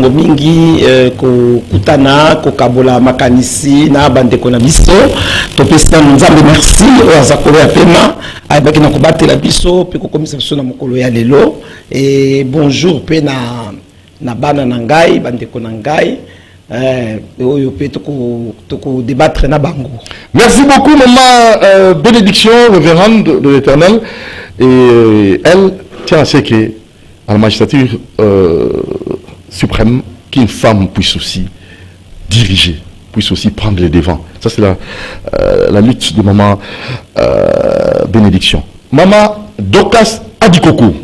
mbongo mingi kutana kokabola makanisi na bande kona biso to pesa nzambe merci oza ko ya pema ayebaki na kobatela biso pe kokomisa biso na mokolo ya lelo et bonjour pe na bana na ngai bande kona ngai oyo pe toko débattre na bango. Merci beaucoup maman bénédiction révérende de l'Éternel et elle tient à ce que à la magistrature suprême qu'une femme puisse aussi diriger, puisse aussi prendre les devants. Ça c'est la lutte de maman bénédiction. Maman Dorcas Adikoko.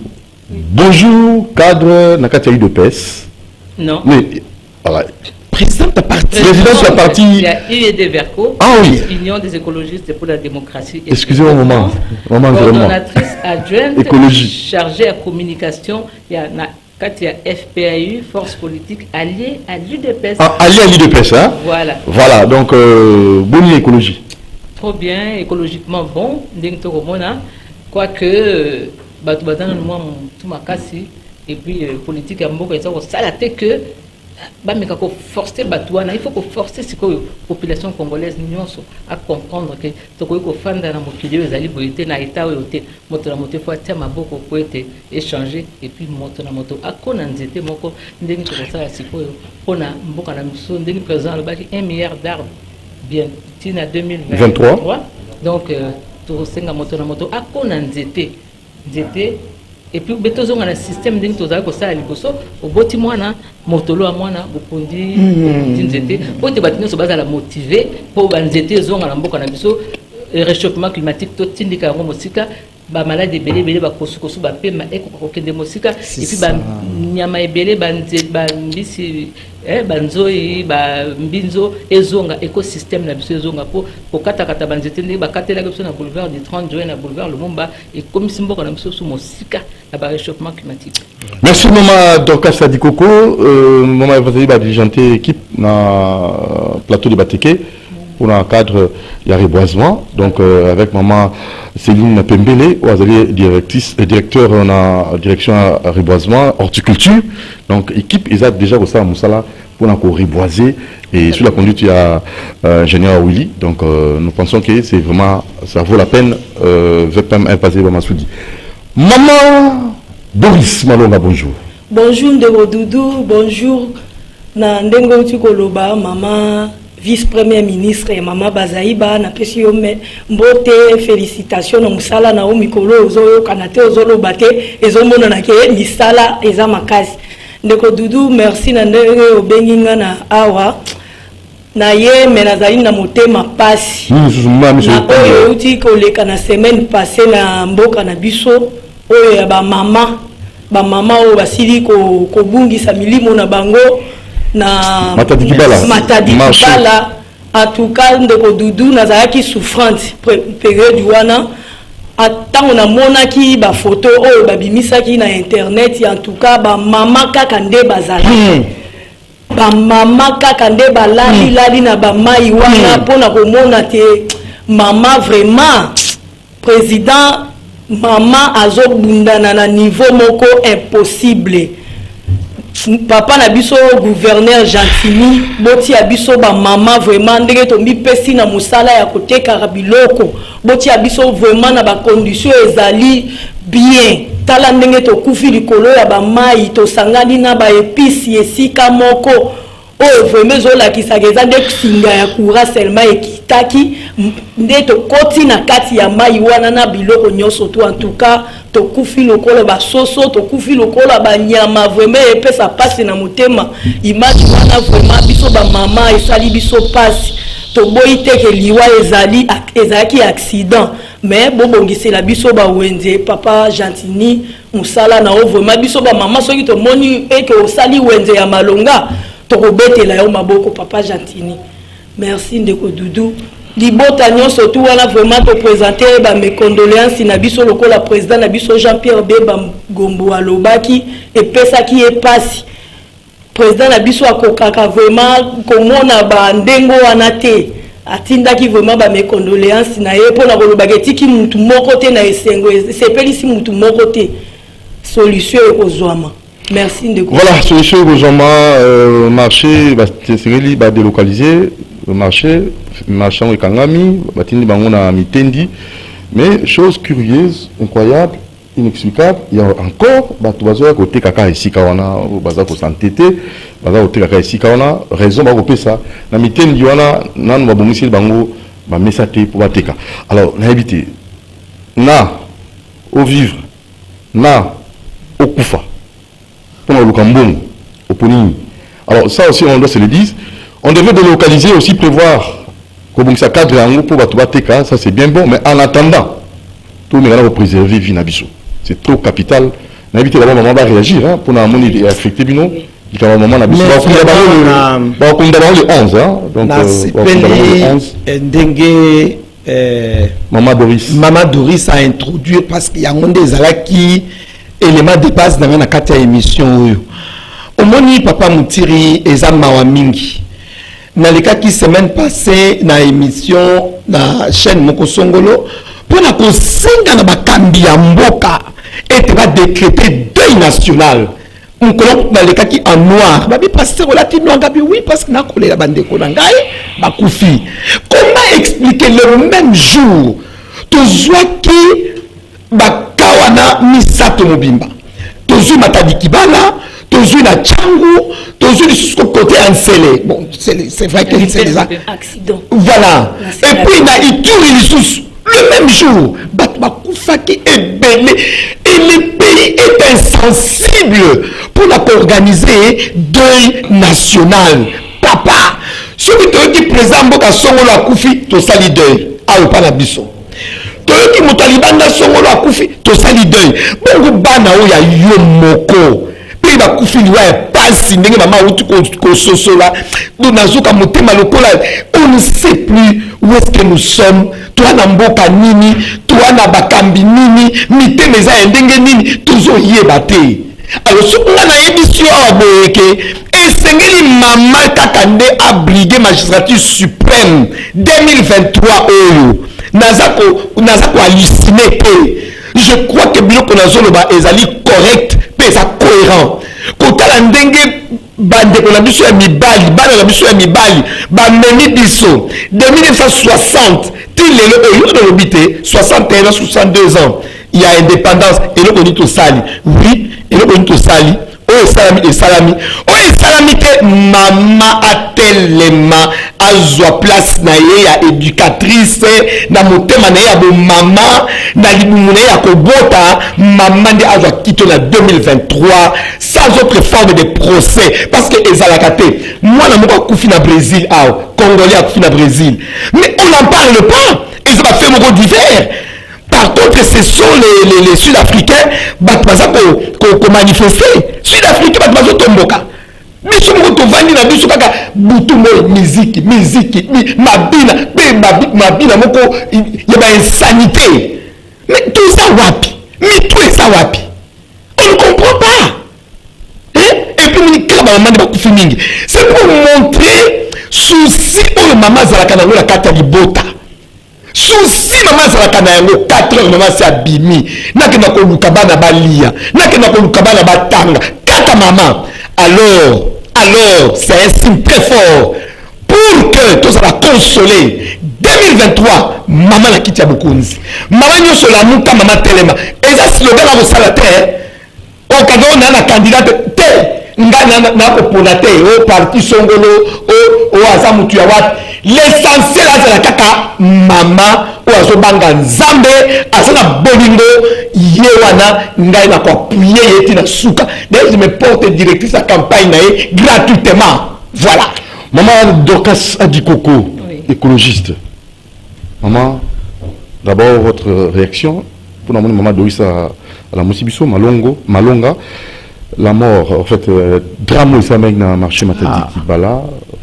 Bonjour cadre Nakati UDPS. Non. Mais voilà. Présidente de parti. Présidente de la partie. Il y a UED Verco, Union des écologistes pour la démocratie. Excusez-moi, maman. Maman, vraiment. Coordonnatrice adjointe écologie. Chargée à communication. Il y a FPAU, Force politique alliée à l'UDPS. Ah, alliée à l'UDPS, hein? Voilà. Voilà, donc, bonne écologie. Trop bien, écologiquement bon. Quoique, tout ma casse, et puis, politique à Mboka, ça a été que. Il faut forcer la population congolaise à comprendre que ce qu'il faut faire dans l'État, il faut échanger et puis $1 milliard bien 2023. Donc, et puis betozonga na système ndenge tozala ko sala liboso oboti mwana motolo ya mwana bokondi nzete po te batino so bazala motivé po banzete zonga na mboka na biso réchauffement climatique to tindika ngo mosika ba malade belé ba kosukosu ba pema eko kokende mosika et puis ba nyama ebele ba mbisi banzoi ba mbinzo ezonga écosystème na biso ezonga po kokata kata banzete ndenge ba katela biso na boulevard du 30 juin na boulevard Lumumba et comme simboka na biso mosika na ba réchauffement climatique. Merci maman Dorcas Adikoko, maman Evazeli ba dirigeante équipe na plateau de Bateke pour un cadre de reboisement, donc avec maman Céline Pembele, directeur en la direction à reboisement, horticulture, donc équipe, ils ont déjà reçu à Moussala pour encore reboiser, et sous la conduite il y a ingénieur Willy, donc nous pensons que c'est vraiment, ça vaut la peine, VPM Impazé Bamasoudi. Maman Doris Malonga, bonjour. Bonjour Ndego Doudou, bonjour Nandengo Tukoloba, maman vice-premier ministre et maman Bazaïba na pesi yo mbote félicitations na musala na omikolo ozo kanate ozo bate ezomona na ke misala eza makasi Ndeko Doudou merci na ndenge obenginga na awa na ye menazali na motema pasi na oyo uti koleka na semaine passée na mboka na biso oyo ya ba mama oyo basili ko bungisa milimo na bango na Matadi Kibala en tout cas Ndeko Doudou nazalaki souffrante période wana atango na monaki ba photo oyo babimisaki na internet en tout cas ba mama kaka nde bazali ba mama kaka nde balali na ba mai wana pona komona te mama vraiment président mama azobundana na niveau moko impossible. Papa na biso gouverneur Gentini boti abiso ba mama vraiment ndenge tombi pesi na musala ya koteka biloko boti abiso vraiment na ba conditions ezali bien tala ndenge to kufi likolo ya ba mai to sangani na ba épices esika moko o vraiment zola kisageza nde singa ya kura seulement ekitaki nde to koti na kati ya mai wana na biloko nyoso to en tout cas to kufi lokolo ba soso to kufi lokolo ba nyama vraiment epesa passe na motema image wana vraiment biso ba mama esali biso passe to boyi teke liwa ezalaki accident mais bobongisela biso ba wenze papa Gentini musala na o vraiment biso ba mama soki to moni eke osali wenze ya malonga to kobetela yo maboko papa Gentini merci Ndeko Doudou libota nyonso tout wana vraiment te présenter ba mes condoléances na biso lokola président na biso Jean-Pierre Bemba Gombo alobaki et pesa ki e passe président na biso akokaka vraiment komona ba ndengo wana te atindaki vraiment ba mes condoléances na ye pona kolobaka tiki mutu moko te na esengo sepelisi mutu moko te solution ekozwama. Merci de Voilà, solution au marché, c'est délocaliser le marché, marchand et kangami, batini bangona mitendi. Mais chose curieuse, incroyable, inexplicable, il y a encore batubazo côté kaka ici kawana, baza ko s'entêter, baza côté kaka ici kawana, raison ba kopé ça. Na mitendi wana nan ba bomisi bango ba mesate pour bateka. Alors, na habité na au vivre, na au kufa. Pour le Cambon, au Ponini. Alors ça aussi on doit se le dire. On devait délocaliser aussi prévoir comme ça cadre en pour Batubateka, ça c'est bien bon, mais en attendant, tout le monde va préserver Vinabiso. C'est trop capital. N'invitez d'abord maman va réagir hein, pour nous affecter bino. Il y a un moment Nabiso. On d'abord le 11 hein. Donc Maman Doris a introduit parce qu'il y a un des qui élément de base dans la carte émission. Au moni papa Moutiri eza mawa mingi. Na le cas qui semaine passée na émission na chaîne Moko Songolo pour na kosenga na bakambi ya mboka et va décréter deuil national. On colonne dans le cas qui en noir. Babi pasteur relativement gabi oui parce que na kolé la bande ko ngai ba koufi. Comment expliquer le même jour tout qui bakawana misato mobimba tozu matadi kibala tozu na changu tozu jusqu'au côté encelé bon c'est vrai que c'est des accidents voilà et puis na ituri lisusu le même jour bakufaki ebele et le pays est insensible pour organiser deuil national papa celui qui présente mboka songolo akufi to sali deuil ayo pa na biso qui motalibanda songolo akufi to sali deuil bongo bana oya yo moko pe ba kufi liwa ya pasi ndenge mama uti ko sosola do nazuka motema lokola on ne sait plus où est-ce que nous sommes toi na mboka nini toi na bakambi nini mitema eza ndenge nini tozo yeba te alors sokunga na yebisio aboyeke esengeli mama kaka nde abriguer magistrature suprême 2023 oyo nazako halluciné je crois que biloko nazoloba ezali correct pe eza cohérent kotala ndenge bandeko na biso ya mibali bana na biso ya mibali bamemi biso de 1960 ti lelo oyo nalobi te 61 ans 62 ans il y a indépendance eloko nini tosali oui eloko nini tosali oyo esalami te mama atelema azwa place na ye ya éducatrice na motema na ye ya bomama na libumu na ye ya kobota mama nde azwa kito na 2023 sans autre forme de procès parce que ezalaka te mwana moko akufi na Brésil awa congolais akufi na Brésil mais on n'en parle pas ils ont fait moko divers. Par contre, ce sont les Sud-Africains qui manifestent. Sud-Africains qui tomboka. Mais si vous avez na biso kaka butumbo musique mabina moko y a insanité. Mais tout ça wapi? Mais tout ça wapi? On ne comprend pas. Hein? Et puis c'est pour montrer souci pour maman zalaka na la kata libota. Souci maman zalaka na yango 4 heures maman c'est abimi nakenda ko lukabana balia nakenda ko lukabana batanga kata maman alors c'est un signe très fort pour que tous la consoler 2023 maman la kitia bokonzi maman nyo sur la muta maman telema et ça slogan na bosala te o kago na candidate te ngana na ko ponate o parti songolo o azamutu ya wat l'essentiel c'est la kaka mama ou azobanga nzambe asana bolingo yewana ngai na ko appuyer yeti na suka d'ailleurs je me porte directrice à campagne gratuitement voilà maman Dorcas Adikoko oui. Écologiste maman d'abord votre réaction pour la maman Doris à la Mosibiso Malonga la mort en fait drame ça mec dans marché matadi Kibala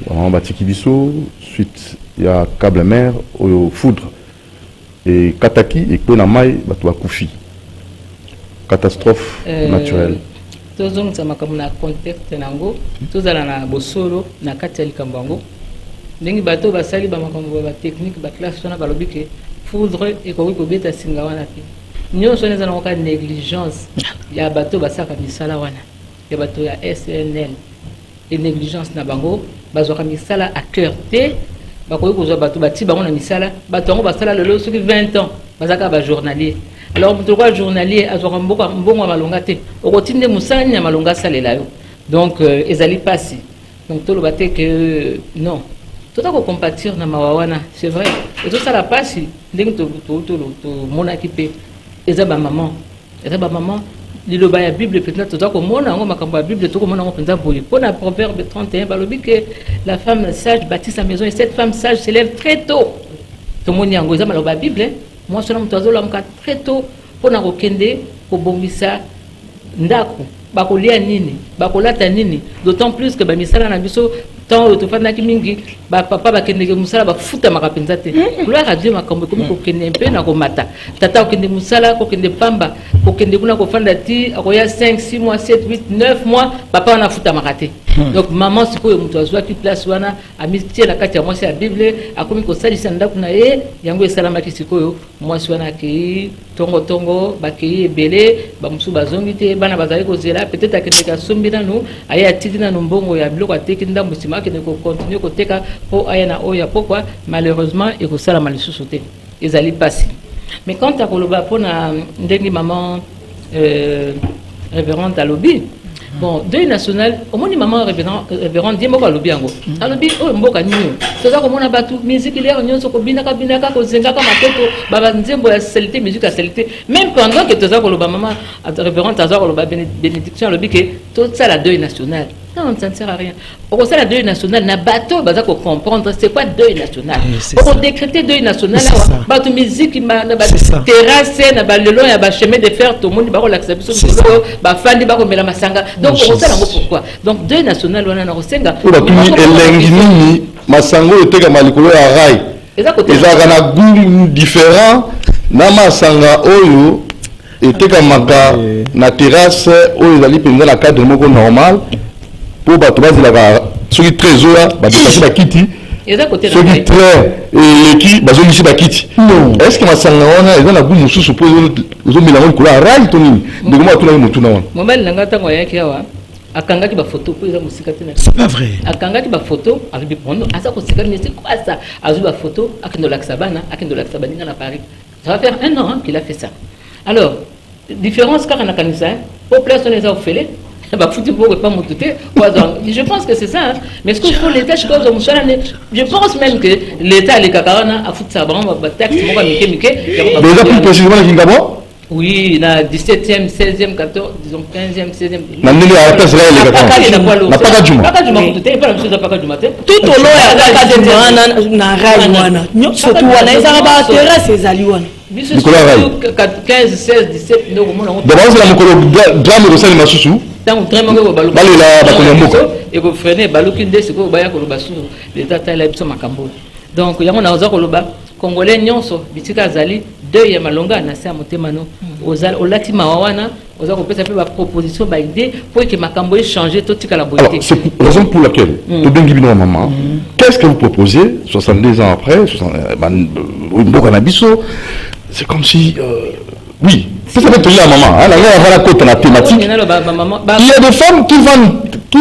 on bâti Kibiso suite il y a câble mer au foudre et Kataki et Kona Mai bato akufi catastrophe naturelle tozong sama comme na contexte nango tozala na bosolo na kati likambango ndenge bato basali ba makambo ba technique ba classe sona balobi ke foudre et ko beta singa wana pe nyonso neza na ka négligence ya bato basaka misala wana ya bato ya SNL et négligence na bango bazwaka misala à cœur te bakoki kozwa bato bati bango na misala bato yango basala lelo soki 20 ans bazaka ba journalier alors moto kwa journalier azwaka mbongo ya malonga te okotinde mosala nini ya malonga asalela yo donc ezali pasi donc toloba te que non tota kocompatir na mawa wana c'est vrai ezosala pasi ndenge tomonaki mpe eza bamaman liloba ya Bible peut-être toza komona yango makambo ya Bible tokomona yango mpenza boye mpona Proverbe 31 balobi que la femme sage bâtit sa maison et cette femme sage s'élève très tôt tomoni yango eza maloba ya Bible mwasi wana moto azolamuka très tôt mpona kokende kobongisa ndako bakolia nini bakolata nini d'autant plus que bamisala na biso tant tofandaki mingi papa bakendeke musala bafuta makapenza te gloire à Dieu makambo komi kokende mpe na komata tata okende musala kokende pamba kokende kuna kofanda ti akoya 5 6 mois 7 8 9 mois papa wana futa makate donc maman sikoyo moto azwaki place wana amitie na kati ya mwasi ya Bible akomi kosalisa ndako na ye yango esalamaki sikoyo mwasi wana akei tongo bakei ebele bamusu bazongi te bana bazali kozela peut-être akendeka asombi nanu aye atiki nanu mbongo ya biloko ateki ndambo nsima akende kocontinue koteka mpo aya na oyo ya pokwa malheureusement ekosalama lisusu te ezali pasi mais quand akoloba mpona ndenge maman révérende alobi bon deuil national omoni maman révérende ye moko alobi yango alobi oyo mboka nini toza komona bato musique lero nyonso kobinaka kozengaka maketo babanzembo ya salite musique ya salite même pendant que toza koloba maman révérende aza koloba bénédiction alobi ke tosala deuil national non, ça ne sert à rien. Au sein de deuil national, na bateau, baza ko comprendre c'est quoi deuil national. Pour décréter deuil national, ba to musique, ba terrasse, na ba lelo ya ba chemin de fer, tout le monde ba ko l'acception, ba fandi ba ko mela masanga. Donc on sait pourquoi. Donc deuil national wana na rosenga. Pour la tuni elengini masango eteka malikolo ya rai. Ezaka na goût différent na masanga oyo eteka maka na terrasse oyo ezali penza na cadre moko normal. Pour battre la ceux qui très oa battre la kiti ceux qui très et qui bazoli si bakiti est-ce que masanga wana eza na goût mususu po zo milango kula rai to nini ndeko ma tuna mutu na wana mobile nanga tango yaki awa akangaki ba photo po eza musika te na c'est pas vrai akangaki ba photo avec bono asa ko sika ni c'est quoi ça azu ba photo akendo la sabana na Paris ça va faire 1 an qu'il a fait ça alors différence car na kanisa au place on les a offert je pense que c'est ça, hein. Mais ce qu'il faut l'État, je pense même que l'État, les cacarana, a foutu ça, taxe, déjà plus précisément, les Gabon. Oui, la 17e, 16e, 14e, disons 15e, 16e. La tout au long de la wana, surtout wana, ils ont terrasse ces aliouana. 15, 16, 17, nous d'abord, c'est la drame de Salim Masusu. Tant que vraiment et que freiner baluki nde siko baya koloba su l'état tala biso makambo donc yango na oza koloba congolais nyonso bitika azali deuil ya malonga na sa motema no ozala olati mawana oza kopesa pe ba proposition ba idée pour que makambo changer to tika la beauté. C'est la raison pour laquelle to bengi bino maman qu'est-ce que vous proposez 62 ans après c'est comme si oui, c'est ça que la maman. Hein, la côte la thématique. Il y a des femmes qui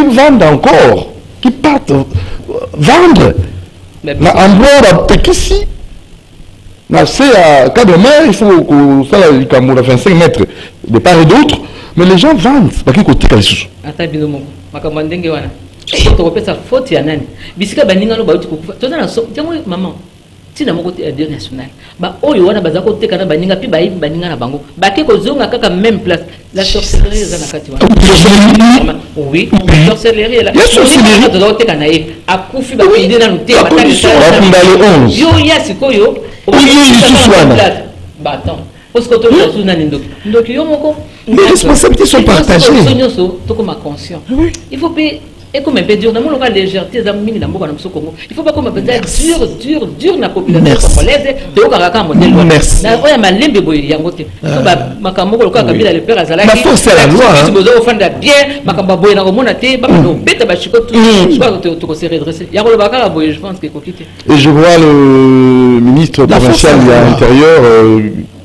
vendent encore, qui partent vendre. En dehors de ici, c'est à cas de mer, il faut que ça la 25 mètres de part et d'autre, mais les gens vendent. Parce qu'ils côté sous. Attends, binomo. Makamandenge wana. Quand on repère sa faute, il y a nani. Bisika baninga lo bauti kufa. Tona na so, maman. Tina moko te deuil national ba oyo wana bazako te kana baninga pi bayi baninga na bango bake ko zonga kaka même place la sorcellerie eza na kati wana oui sorcellerie la sorcellerie to te kana ye akufi ba pinde na nute bataka yo ya sikoyo ba attends parce que to zo na ndoki yo moko les responsabilités sont partagées to comme conscient il faut payer. Et comme un peu dur, dans mon local légèreté, il faut pas comme un peu dur na population congolaise. Merci. La force c'est la loi. Et je vois le ministre provincial de l'Intérieur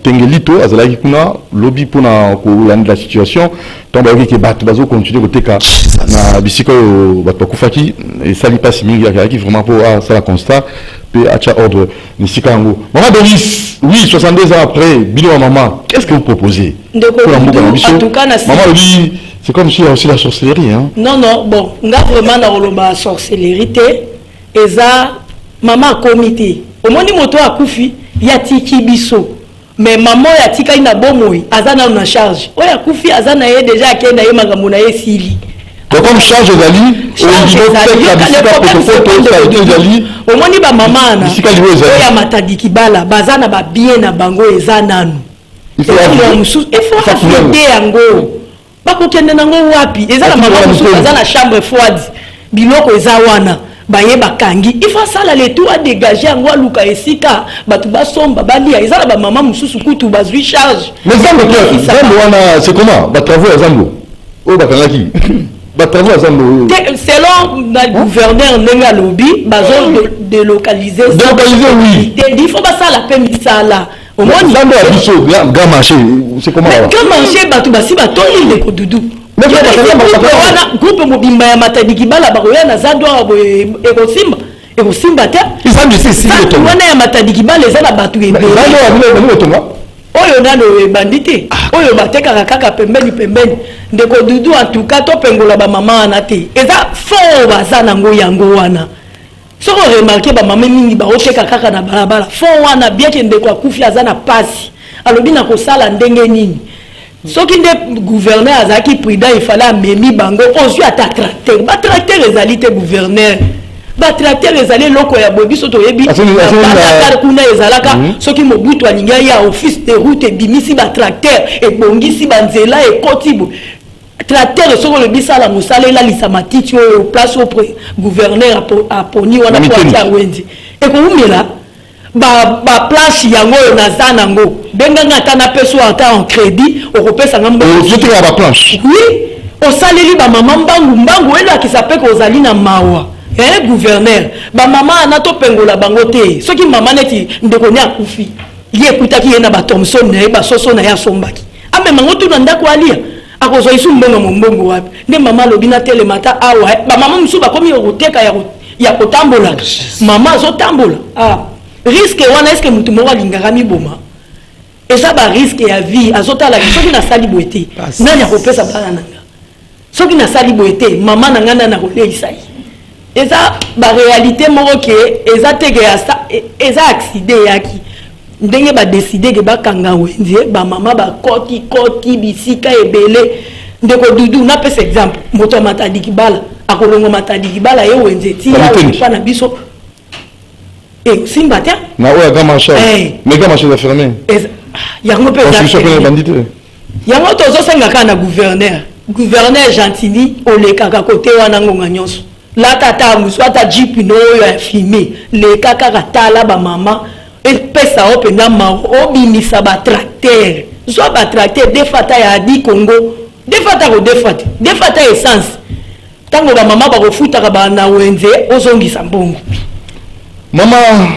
tengelito azalaki kuna lobby pona kolanda la situation tant ba ke bato bazo continuer koteka na bisika oyo bato bakufaki esali mpasi mingi yakaki vraiment po asala constat pe acha ordre nisika yango. Maman Doris, oui, 62 ans après bilo ya maman, qu'est-ce que vous proposez? En tout cas, maman dit c'est comme si il y a aussi la sorcellerie, hein? Non, non, bon, on a vraiment la sorcellerie, et ça, maman comité. Au moins, moto a koufi, y a tiki biso. Mais maman y a tika ina bomoi, azana on a charge. Oya koufi azana ye déjà kena ye magamuna ye sili. Donc comme charge d'Ali, au moins ni ba maman na. Oya matadiki bala, bazana ba bien na bango ezananu. Il faut affronter yango. Bakokende nango wapi eza la maman mususu aza na chambre froide biloko eza wana baye bakangi il faut ça le tout à dégager yango aluka esika batu basomba balia eza la ba maman mususu kutu bazui charge mais zambo wana c'est comment ba travaux zambo o bakangaki ba travaux zambo selon le gouverneur ndenge lobby bazo délocaliser oui il faut pas ça la peine misala. Au moins, grand marché, c'est comment? Grand marché, batu basi batoni le kodudu. Mais groupe mobimba ya matadiki bala baroya na zadwa ekosimba ekosimba te. Ils ont dit c'est wana ya matadiki bala ezala batu ebele. Oyo nano bandité. Oyo bateka kaka pembeni pembeni. Ndeko dudu en tout cas to pengola ba mama na te. Eza fort bazana ngo yango wana. Si on remarque ba maman mingi ba oteka kaka na balabala fo wana bien que ndeko akufi azana passe alobi na kosala ndenge nini soki nde gouverneur azaki prudent il fallait amemi bango ozwi ata tracteur ba tracteur ezali te gouverneur ba tracteur ezali loko ya bobi soto yebi kuna ezalaka soki mobutu alinga ya office de route ebimisi ba tracteur ebongisi ba nzela ekotibo tracteur sur le bisala musala la lisamatiti au place au gouverneur a poni wana kwa tia wendi e ko umela ba place yango na zanango benga ngata na peso ata en crédit o ko pesa ngambo je te ba planche oui o saleli ba mama mbangu elo akisape ko zali na mawa gouverneur ba mama na to pengola bango te soki mama neti ndeko ni akufi ye kutaki ye na ba Thomson na ba soso na ya sombaki ame mango tu na ndako alia akozo isu mbongo mbongo wapi nde mama lobina tele mata awa ba mama musu ba komi okuteka ya kotambola mama zo tambola risque wana est-ce que mutu mo walingaka miboma eza ba risque ya vie azota la soki na sali boete nani akopesa bana nanga soki na sali boete mama nanga na koleisa eza ba réalité moko ke eza tege ya eza accident yaki ndenge ba décider ke bakanga wenzie ba mama ba koti bisika ebele ndeko dudu na pesa exemple moto matadiki bala akolongo matadiki bala ye wenzie ti ya na biso simba te na oya kama marché mais kama marché fermé yango pe yango tozo senga kana gouverneur Gentili olekaka kote wana ngonga nyonso la tata musu ata jeep no ya filmé le kaka katala ba mama pesa open na ma obimisa ba tracteur so ba tracteur defata ya di Congo defata essence tango ba mama ba kofuta ka ba na wenze ozongisa mbongo. Maman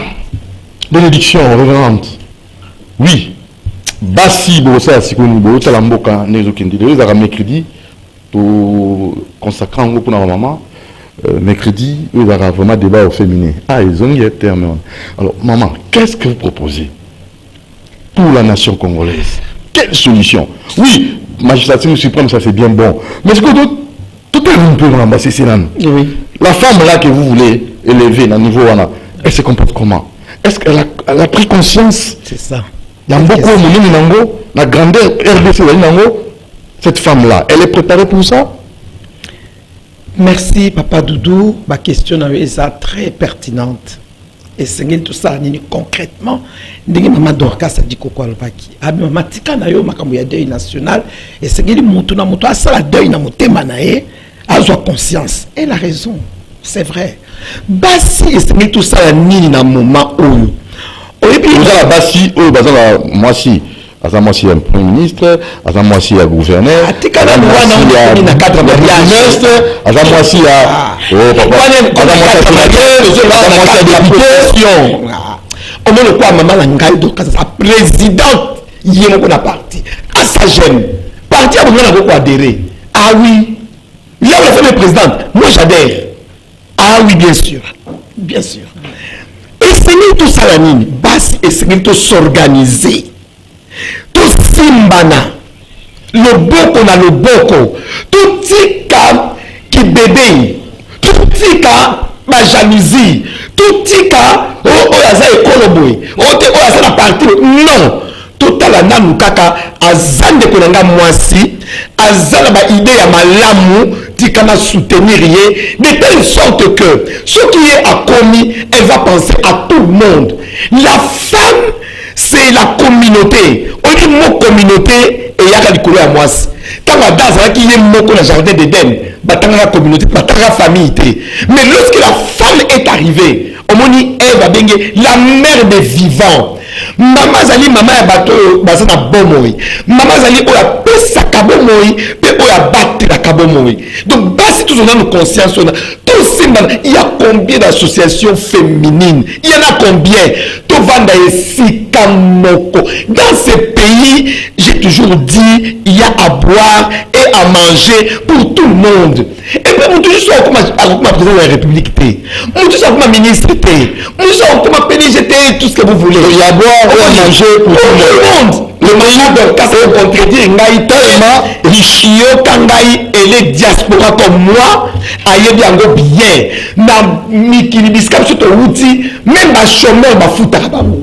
bénédiction révérende, oui basi bosa sikoni bo tala mboka nezo kindi les ara mercredi to consacrant ngo pour maman mercredi ils ara vraiment débat au féminin ils ont eu terme. Alors maman, qu'est-ce que vous proposez pour la nation congolaise? Quelle solution? Oui, magistrature suprême ça c'est bien bon, mais ce que tout est un peu rembasser c'est là. Oui. La femme là que vous voulez élever à niveau là, elle se comporte comment? Est-ce qu'elle a pris conscience? C'est ça. Il y a beaucoup de gens la grandeur RDC, cette femme-là, elle est préparée pour ça? Merci, Papa Doudou. Ma question est très pertinente. Et c'est tout ça, concrètement. Maman Dorcas a dit quoi le baki. Maman tika na yo makambo ya deuil national. Et c'est mutu na mutu asala deuil na motema na ye. Azwa conscience. Elle a raison. C'est vrai. Basi et tout ça ni na moment où. Et puis vous avez basi où bazala moi si un premier ministre, moi si un gouverneur, na cadre mariage, moi si oh papa, député. On me le quoi maman la ngai donc présidente il y a un parti. À sa jeune, parti à beaucoup adhérer. Ah oui, là où la femme est présidente, moi j'adhère. Ah oui, bien sûr. Bien sûr. Et c'est tout ça la nini, bas et c'est tout s'organiser. Tout simbana. Le boko na le boko. Tout tika qui bébé. Tout tika ma jalousie. Tout tika oh yaza ekoloboy. Oh te oh yaza na parti. Non. Tout à la namu kaka azande konanga mwasi. Azala ba idée ya malamu. Tika soutenir de telle sorte que ce qui est à commis, elle va penser à tout le monde. La femme, c'est la communauté. On dit mot communauté et il y a des couleurs à moi. Quand on a dans qui est mot dans le jardin d'Éden, la communauté, la famille. Mais lorsque la femme est arrivée, on dit elle va bien la mère des vivants. Maman Zali, maman ya bateau, basa na bomoi. Maman Zali, on a pesa kabomoi, mais on a battu la kabomoi. Donc, basi tous on a nos consciences, on a tous ces il y a combien d'associations féminines? Il y en a combien? Tout vanda ici kamoko. Dans ces pays, j'ai toujours dit, il y a à boire et à manger pour tout le monde. Et puis, on toujours soit comme président de la République, on toujours soit comme ministre, on toujours soit comme PDG, tout ce que vous voulez. Il y a à boire et à manger pour tout le monde. Le mandat de cas c'est contredire ngai tellement richio kangai et les diaspora comme moi ayebi yango bien na mikili biska surtout outil même ba chômeur ba futa bango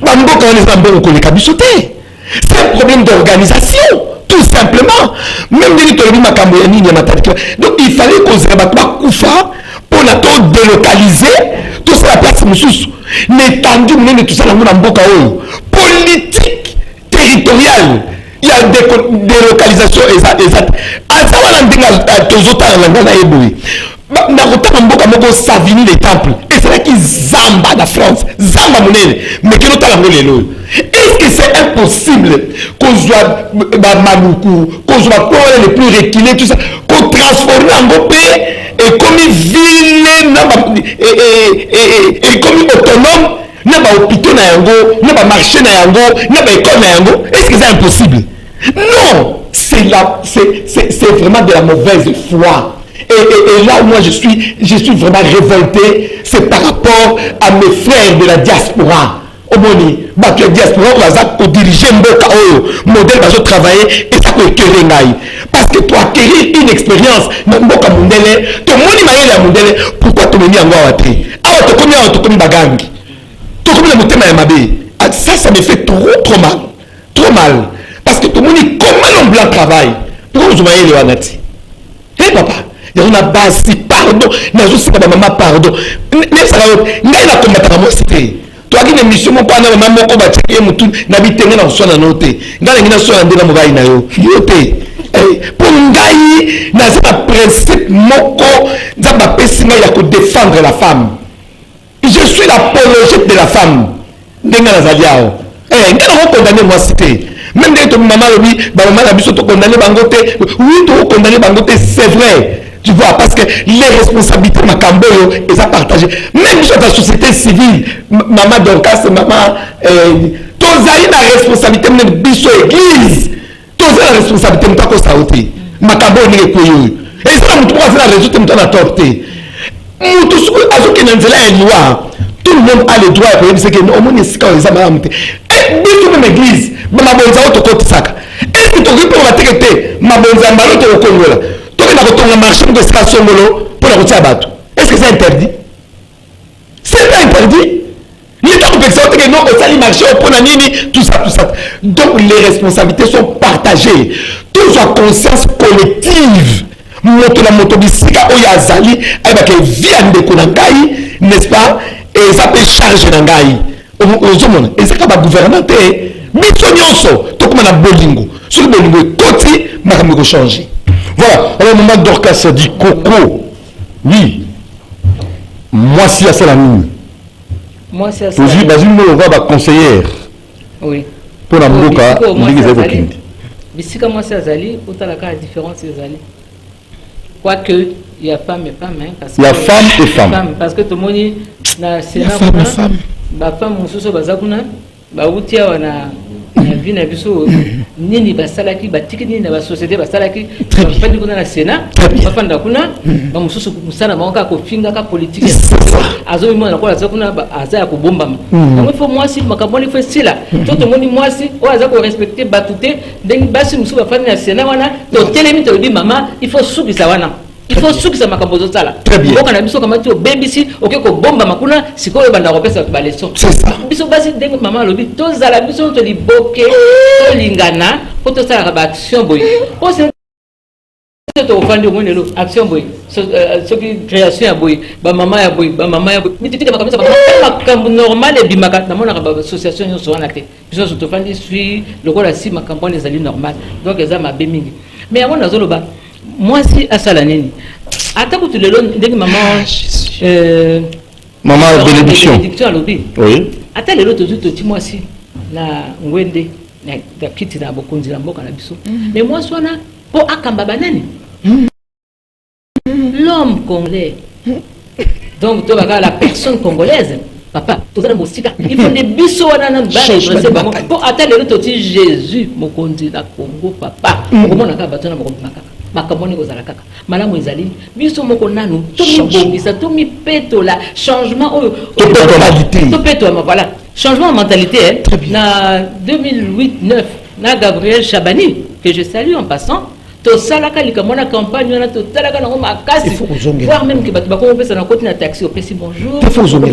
bamboka on les ambons ko le kabisote. C'est un problème d'organisation tout simplement. Même dit to ma kambo ya nini ya mataki. Donc il fallait qu'on se batte kufa pour la to délocaliser tout ça la place mususu n'étendu même tout ça na mboka oyo politique territorial, il y a des délocalisations exactes. À ça, on a dit que Savini les temples. Et c'est là qu'ils zamba la France. Zamba monnaie. Mais que nous est-ce que c'est impossible qu'on soit Manoukou, qu'on soit les plus reculés, tout ça, qu'on transforme en pays et comme une ville et comme autonome? N'a pas hôpital na yango, n'a pas marché na yango, n'a pas école na yango. Est-ce que c'est impossible? Non, c'est vraiment de la mauvaise foi. Et là où moi je suis vraiment révolté, c'est par rapport à mes frères de la diaspora. Au moni, la diaspora on diriger mboka modèle va travailler et ça peut éclairer ngai. Parce que toi acquérir une expérience dans mboka mondele, to moni maïla mondele, pourquoi tu meni yango awate? Ah to komi bagangi. Ça me fait trop mal. Trop mal. Parce que tout le monde dit comment on blanc travaille. Pourquoi vous m'avez le wanati? Eh papa, il y a une base, pardon. Il y a juste maman, pardon. Mais ça va, il y a une combattre à moi, c'était. Toi qui n'es mission, mon père, maman, mon combat, tu es mouton, n'habite dans son annoté. Dans les nations, on a mobile, yoté. Pour Ngaï, dans un principe, moko, dans ma pessinga, il y a que défendre la femme. Je suis l'apologète de la femme. Même maman maman a condamné Bangote. Oui, tu condamné Bangote, c'est vrai. Tu vois, parce que les responsabilités, ma camboyo, et ça partagé. Même sur la société civile, maman Dorcas, maman, tous la responsabilité, même biso église, tous la responsabilité, mais pas qu'on s'aoute. Ma camboyo n'est pas eu. Et ça, on trouve la résultat, on a torté. Tout le monde a le droit de dire que nous avons des cas où même l'église, ma bonne est-ce que tu as pour la traiter ma bonne zambalo au Congo là? Tu as marché de station pour la route à bateau. Est-ce que c'est interdit? C'est pas interdit. L'État peut que non, on s'allie marché au Ponanini, tout ça. Donc les responsabilités sont partagées. Tous en conscience collective. La motobisika oyazali avec via de konangai, n'est-ce pas? Et ça peut charger nangai. Ozomona, et ça va gouvernement misonyoso, tout comme na bolingo. Sur le bolingo côté, makamiko changer. Voilà, alors moment Dorcas dit Coco. Oui. Moi si à cela nous. Moi si à cela. Aujourd'hui, basine on va conseillère. Oui. Pour la mboka, ndingi za kokindi. Bisika moi si azali, autant la différence azali. Quoique, il y a femme et femme. Hein, parce il y a femme et femme. Parce que tout le monde dit, il y a femme et femme. La femme, on se bat, bah, outia, on a. na vie na biso nini basalaki batiki nini na ba société basalaki bafandi kuna na Sénat bafanda kuna ba mususu musana bango ko finga ka politique azo mona ko aza kuna aza ya kubomba donc il faut moi si makaboni faut sila tout moni moi si o aza ko respecter batute ndenge basi mususu bafandi na Sénat wana to telemi to bi mama il faut subisa wana il faut subisa makambozo sala boka na biso kama to BBC OK ko bomba makuna sikoyo banda ko pesa ba leçon biso basi ndenge mama lobi to zala biso to liboke to lingana ko to sala ba action boy o se to fandi mo nelo action boy so ki création ya boy ba mama ya boy mititi makamisa makambo normal et bimaka na mona ba association yo so wana te biso to fandi suis le ko la si makambo les ali normal donc eza mabe mingi mais avant nazolo ba moi si asala nini ata ko tulelo ndenge maman maman bénédiction alobi oui ata lelo to ti moi si na ngwende na kiti na bokonzi na mboka na biso mais moi sona po akamba banani l'homme congolais donc to la personne congolaise papa tozana bosika il faut des biso wana na ba po ata lelo to ti Jésus mokonzi na Congo papa komona ka batona mokomaka makamoni kozala kaka malamu ezali biso moko nanu to mibongisa to mipetola changement to peto ma voilà changement de mentalité na 2008-9 na Gabriel Chabani que je salue en passant to salaka likamona campagne na to talaka na makasi voire même que batu bako pesa na côté na taxi au pesi bonjour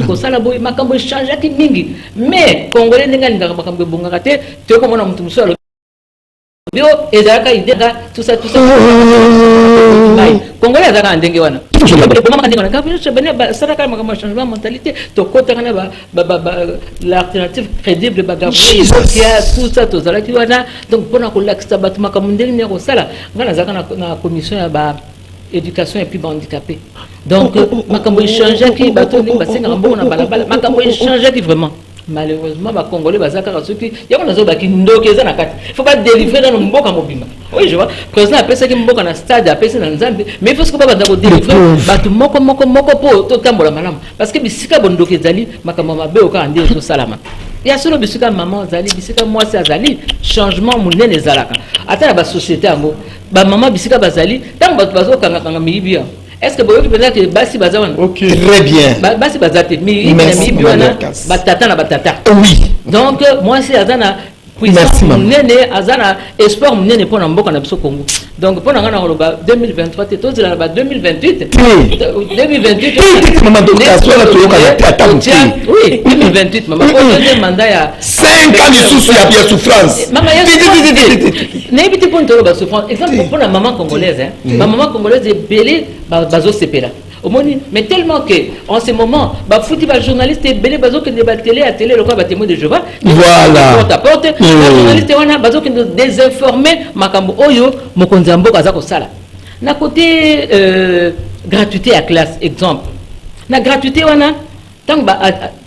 ko sala boy makambo changer ki mingi mais congolais ndinga ndinga makambo bongaka te to ko mona mutu musolo bio ezaka ideka tout ça congolais ezaka ndenge wana comment ndenge wana Gabriel Chabani salaka makambo changement mentalité to kota kana ba l'alternative crédible ba Gabriel tout ça to zalaki wana donc pona ko lakisa batu makambo ndenge ne ko sala ngana zaka na commission ya ba éducation et puis ba handicapé donc makambo changer ki batu ndenge basenga mbongo na balabala makambo changer ki vraiment malheureusement ba congolais bazaka soki yako nazo baki ndokeza na kati il faut pas délivrer dans mboka mobima oui je vois président apesa ki mboka na stade apesa na nzambe mais il faut que ba banda ko délivrer batu moko po to tambola malamu parce que bisika bondokezali makambo mabe oka ande to salama ya solo bisika maman zali bisika moi c'est azali changement munene zalaka ata ba société yango ba maman bisika bazali tant batu bazo kanga mibia. Est-ce que vous pouvez que Bassi Bazawan? Ok. Très bien. Bassi Bazate, batata. Oui. Donc, moi, c'est Azana. Puissance, nene, Azana, espoir, nene, pour Namboka, Nabso Congo. Donc, pour Nangana, 2023, 2028. 2028. Oui, 2028, maman. Au mandat, 5 ans de souffrance. Maman, n'évitez pas de souffrance. Exemple, pour la maman congolaise, ma maman congolaise est belée, bazo sepela. Mais tellement que en ce moment, fouti ba journaliste est belé bazo que débat télé à télé le quoi témoin de Jéhovah. Voilà. Porte à porte, journaliste wana bazo que désinformer makambo oyo mokonzi mboka za ko sala. Na côté gratuité à classe exemple. Na gratuité wana tant ba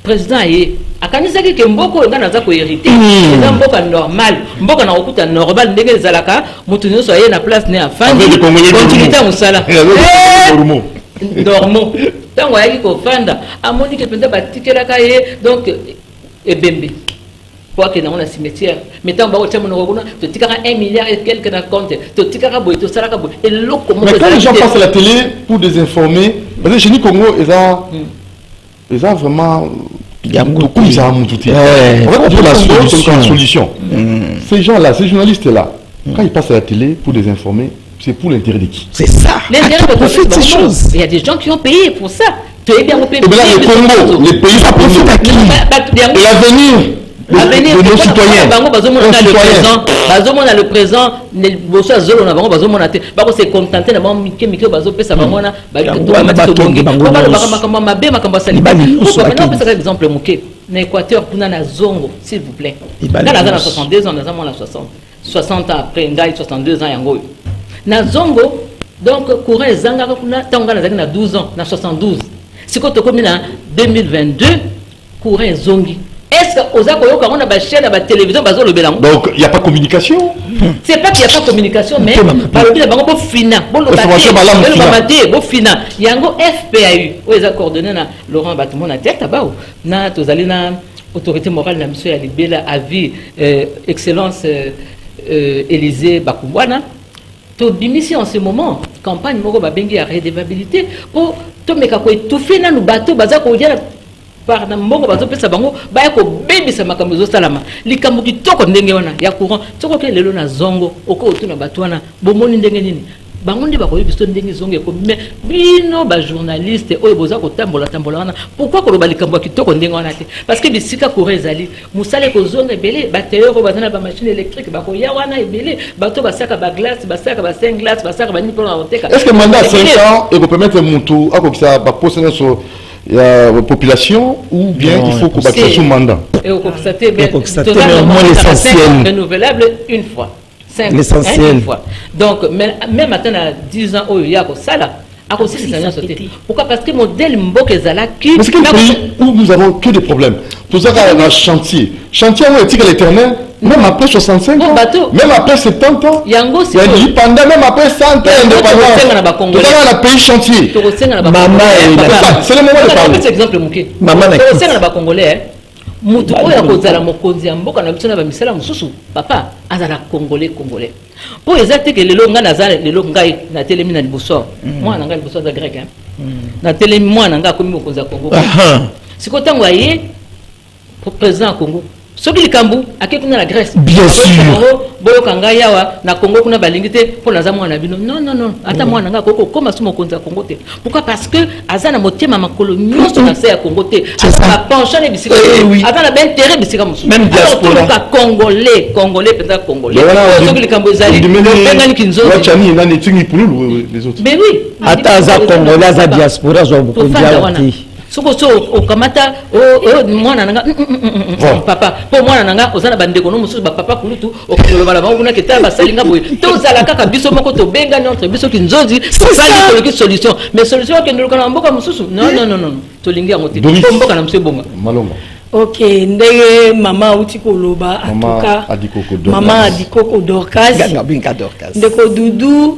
président est akanisaki ke mboko ngana za ko hériter. C'est mboka normal, mboka na okuta normal ndenge zalaka mutu nyoso aye na place ne afandi. Continuité musala. Dormo. Tango yaki ko fanda amoni ke penda batikelaka ye donc ebembe. Quoi que dans la cimetière, mais tant que tu as tiré 1 milliard et quelques dans le compte, tu as tiré et l'eau comment. Mais quand les gens passent à la télé pour désinformer, parce que chez nous Congo, ils ont vraiment. Il y a beaucoup de gens qui ont la solution. Ces gens-là, ces journalistes-là, quand ils passent à la télé pour désinformer, c'est pour l'intérêt de qui? C'est ça. L'intérêt de ces choses. Il y a des gens qui ont payé pour ça. Tu es bien payé. Mais là, le Congo, les pays, ça profite à qui? Et l'avenir de nos citoyens. Le présent, c'est contenté exemple en Équateur, Zongo, s'il vous plaît. Dans la 62 ans, 60 ans après, 62 ans, na Zongo, donc, courant Zanga, na 12 ans, na 72. Si tu as 2022, courant Zongi. Est-ce qu'on a chaîne à la télévision? Donc, il n'y a pas de communication. C'est pas qu'il n'y a pas de communication, mais il y a un fina. Il y a un FPAU. Où ils ont coordonné Laurent Batoumo na tête là-bas. Na tozali na autorité morale na miso ya libela avis excellence Élysée Bakumbwana to bimisi en ce moment campagne moko babengi ya redevabilité pour to meka ko étouffer na bato baza ko dia par na mbongo bato pesa bango ba ko bebisa makambo zo salama likambo kitoko ndenge wana ya courant toko ke lelo na zongo oko otuna bato wana bomoni ndenge nini bango ndi bakoyi biso ndenge zongo ko mais bino ba journaliste oyo boza ko tambola wana pourquoi ko loba likambo kitoko ndenge wana te parce que bisika courant ezali musale ko zongo ebele bateyero bazana ba machine électrique bakoya wana ebele bato basaka ba glace basaka ba 5 glace basaka ba ni pour oteka est-ce que mandat 5 ans et ko permettre mutu akokisa ba poser sur la population ou bien non, il faut qu'on bâtisse son mandat et au constater bien moins l'essentiel renouvelable une fois l'essentiel une fois donc même maintenant à 10 ans au yako sala à cause de ça pourquoi parce que modèle mboke zala qui parce que le pays où nous avons que des problèmes tout ça dans un chantier où est-il l'éternel même après 65 ans même après 70 ans il y a pendant même après 100 ans indépendance tout ça dans le pays chantier maman c'est le moment de parler c'est exemple mouké maman c'est na ba congolais mutu oya kozala mokonzi ya mboka na biso na bamisala mosusu papa azala congolais po ezate ke lelo nga nazala lelo ngai na telemi na liboso mwana ngai liboso za grec na telemi mwana nga akomi mokonzi ya Congo siko tango aye président ya Congo soki likambu akekuna na Grèce bien sûr boyo kanga yawa na Congo kuna balingi te po naza mwana bino non ata mwana nga koko koma sumo konza Congo te pourquoi parce que azana motema makolo nyonso na se ya Congo te azana pension ne bisika azana ben terrain bisika musu même diaspora congolais peut être congolais soki likambu ezali benga ni kinzo wachani nani tingi pululu les autres mais oui ata za congolais za diaspora zo bukonja wati soko okamata mwana nanga papa po mwana nanga ozana bandeko no mususu ba papa kulutu okoloba la bango na keta basalinga boye to zala kaka biso moko to benga notre biso kinzozi sali ko solution mais solution ke ndolo kana mboka mususu non to lingi yango te mboka na mse bonga malonga ok ndenge mama uti koloba atuka mama adikoko Dorcas ndeko dudu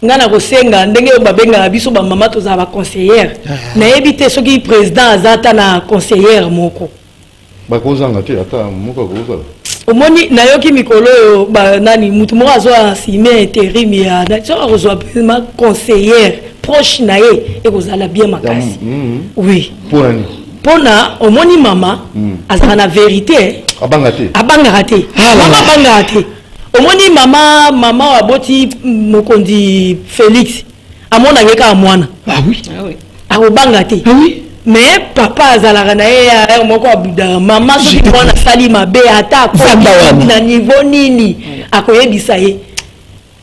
ngana kosenga ndenge babenga biso ba mama to za ba conseillère na ebité soki président azata na conseillère moko ba kozanga te ata moko kozala omoni nayoki mikolo ba nani mutu moko azwa sime intérim ya so azwa ma conseillère proche na ye e kozala bien makasi oui pona omoni mama azana na vérité abanga te mama abanga te omoni mama waboti mokondi Félix amona ngeka mwana akobanga te mais papa azalaka na ye moko abuda mama soki mwana sali mabe ata na niveau nini akoyebisa ye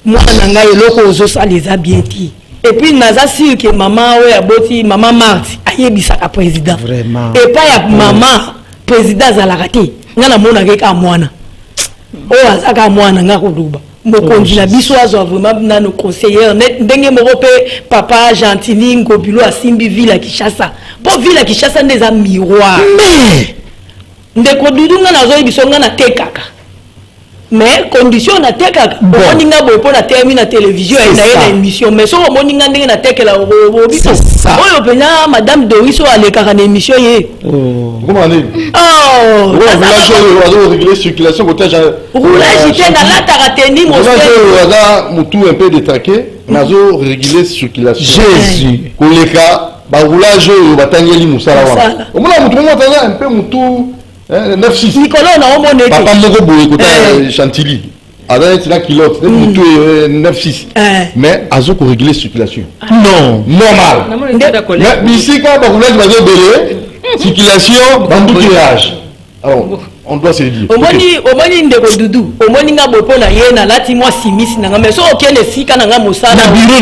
mwana na ngai eloko ozosala eza bien ti et puis naza sûr que mama oyo aboti mama Marthe ayebisaka président epai ya mama président azalaka te nga namona ngeka mwana oyo azaka mwana nga koluba mokonzi na biso azwa vraiment nano conseillère ndenge moko mpe papa Gentili Ngobilo asimbi ville ya Kinshasa po ville ya Kinshasa nde eza miroir ndeko dudu nga nazoyebiso nga natekaka mais condition natekaka omoni nga boye mpo natemi na télévision aye na émission mais so omoni nga ndenge natekela obiso oyo mpenza madame Doris oyo alekaka na émission ye réguler circulation roulage te nalataka teni mutu un peu détraqué nazo réguler circulation Jésus koleka baroulage oyo batangeli mosala wana omona mutu moko atanga un peu mutu 9-6 Nicolas na omone papa moko boye kota Chantilly ada tina kilote mutu 9-6 mais azo ko réguler circulation non normal mais bisika baroulage bazo belé circulation d'embouteillage alors on doit se dire omoni ndeko dudu omoni nga bopo na ye na lati mwa simisi nanga mais so okende sika nanga mosala na biro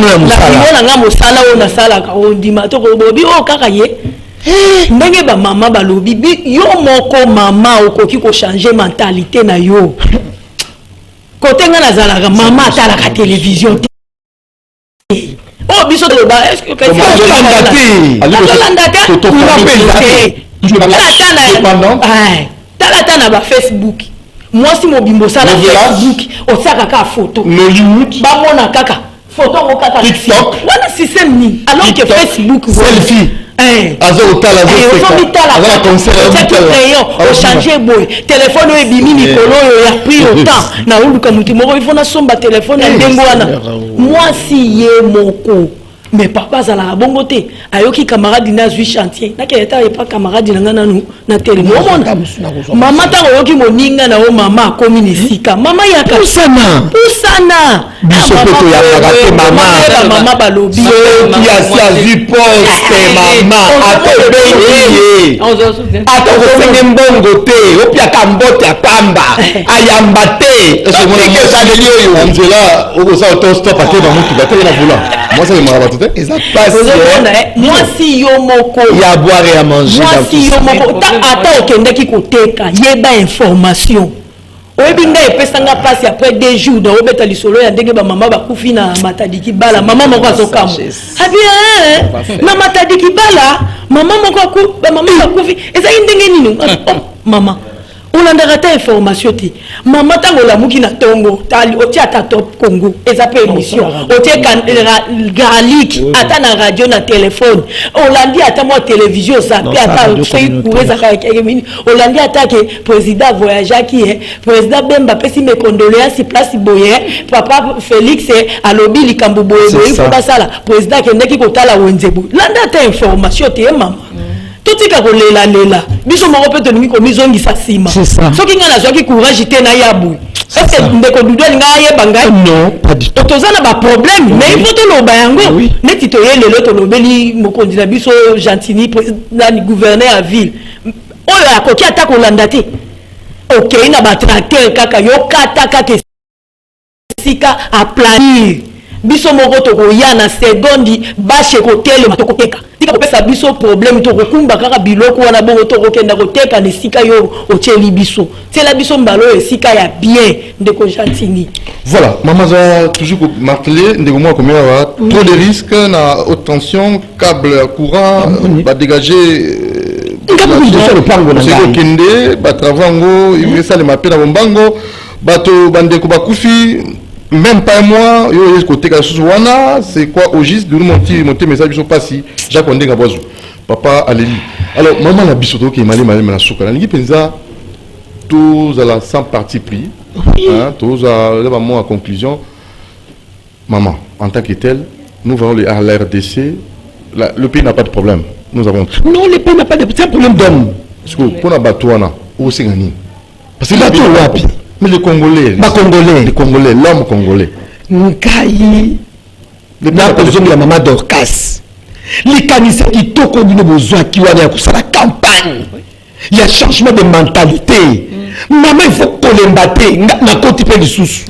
nanga mosala o na sala ka ondima to ko bobi o kaka ye ndenge ba mama balobi yo moko mama okoki ko changer mentalité na yo kote nga nazalaka mama atalaka télévision oh biso to ba est-ce que talata na ba Facebook mwasi mobimbo sala Facebook osaka ka photo Nollywood bamona kaka photo ngo kaka TikTok wana système ni alors que Facebook selfie au changer boy téléphone ebimi mikolo ya pris autant na uluka mutu moko il faut na somba téléphone ndengo wana moi si ye moko mais papa ça la bongo te ayoki camarade na zui chantier na ke eta pas camarade na ngana nu na télé maman ta yoki moninga na o mama komi ni sika mama ya ka pusana bisopoto ya bagate mama balobi qui a sa vie poste mama atobengi atokosenge mbongo te opia kambote atamba ayamba te esomonakesabeli oyo nzela okosa otostop ate bamutuka te na vula moi ça me rabat moi si yo moko ya boire et à manger moi si yo moko ata okendeki koteka yeba information oyebi ngai epesanga pasi après 2 jours dans obeta lisolo ya ndenge bamama bakufi na matadiki bala mama moko azokama abi na matadiki bala mama moko bamama bakufi ezali ndenge nini mama olandaka ta information te mama ntango olamuki na ntongo otia ata top congo eza mpe émission otie garlic ata na radio na telefone olandi ata mwa télévision ozape ata cour ezaka keke minute olandi ata ke président voyageaki président bemba apesi mecondoléance place boye papa félix alobi likambo boyeboye mpo basala président akendeki kotala wenze boye landa ata information te mama totika kolela biso moko pe tolingi komizongisa nsima soki ngai nazwaki courage te na yabu ese ndeko dudu alinga ayeba ngai non pas du tout toza na baproblème mais il faut toloba yango neti toye lelo tolobeli mokonzi na biso gentini président gouverneur ya ville oyo akoki ata kolanda te okei na batracteur kaka yokata kaka esika aplanir biso moko tokoya na sekondi bashe kotelema tokoteka tika kopesa biso problème tokokumba kaka biloko wana bongo tokokenda koteka na esika yo otieli biso tiela biso mbalo esika ya bien ndeko Gentini. Voilà, maman a toujours martelé ndeko moi combien trop de risques na haute tension, câble courant va dégager c'est kende ba travango il ça le mapé na bombango bato bandeko bakufi même pas moi yo est côté wana c'est quoi au juste de monter message sur passi Jacques Ondenga bozo papa Alélie alors maman la bisoto qui malé na suka na ngi penza tous à la 100 parti pris hein tous à là moi en conclusion maman en tant que tel nous voyons à la RDC le pays n'a pas de problème nous avons non le pays n'a pas de problème d'homme parce que pour la batouana au singani parce que la tout wapi mais les Congolais, l'homme congolais. Nkai, la personne de la maman d'Orcas. Les canissés qui toquent du besoin qui ont la campagne. Il y a changement de mentalité. Maman, il faut qu'on l'embate. Na côté pe sous.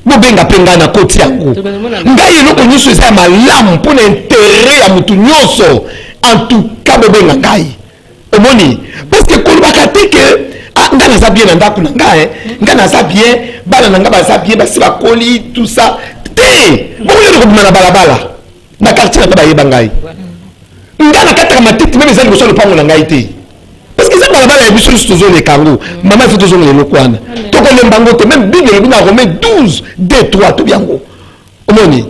Bobenga penga na côté yango. Ngai no konyo so za malamu pour l'intérêt à mutu nyonso. En tout cas bobenga ngai. Omoni parce que kolbaka te que ngana za bien ndako na ngai ngana za bien bana na ngaba za bien basi bakoli tout ça te bongo ko bimana balabala na quartier na ba yeba ngai ngana kataka matete même ezali ko le pango na ngai te parce que ça balabala ya biso stozo le kango mama faut tozo le lokwana to ko le mbango te même bible na Romains 12 2-3 to biango omoni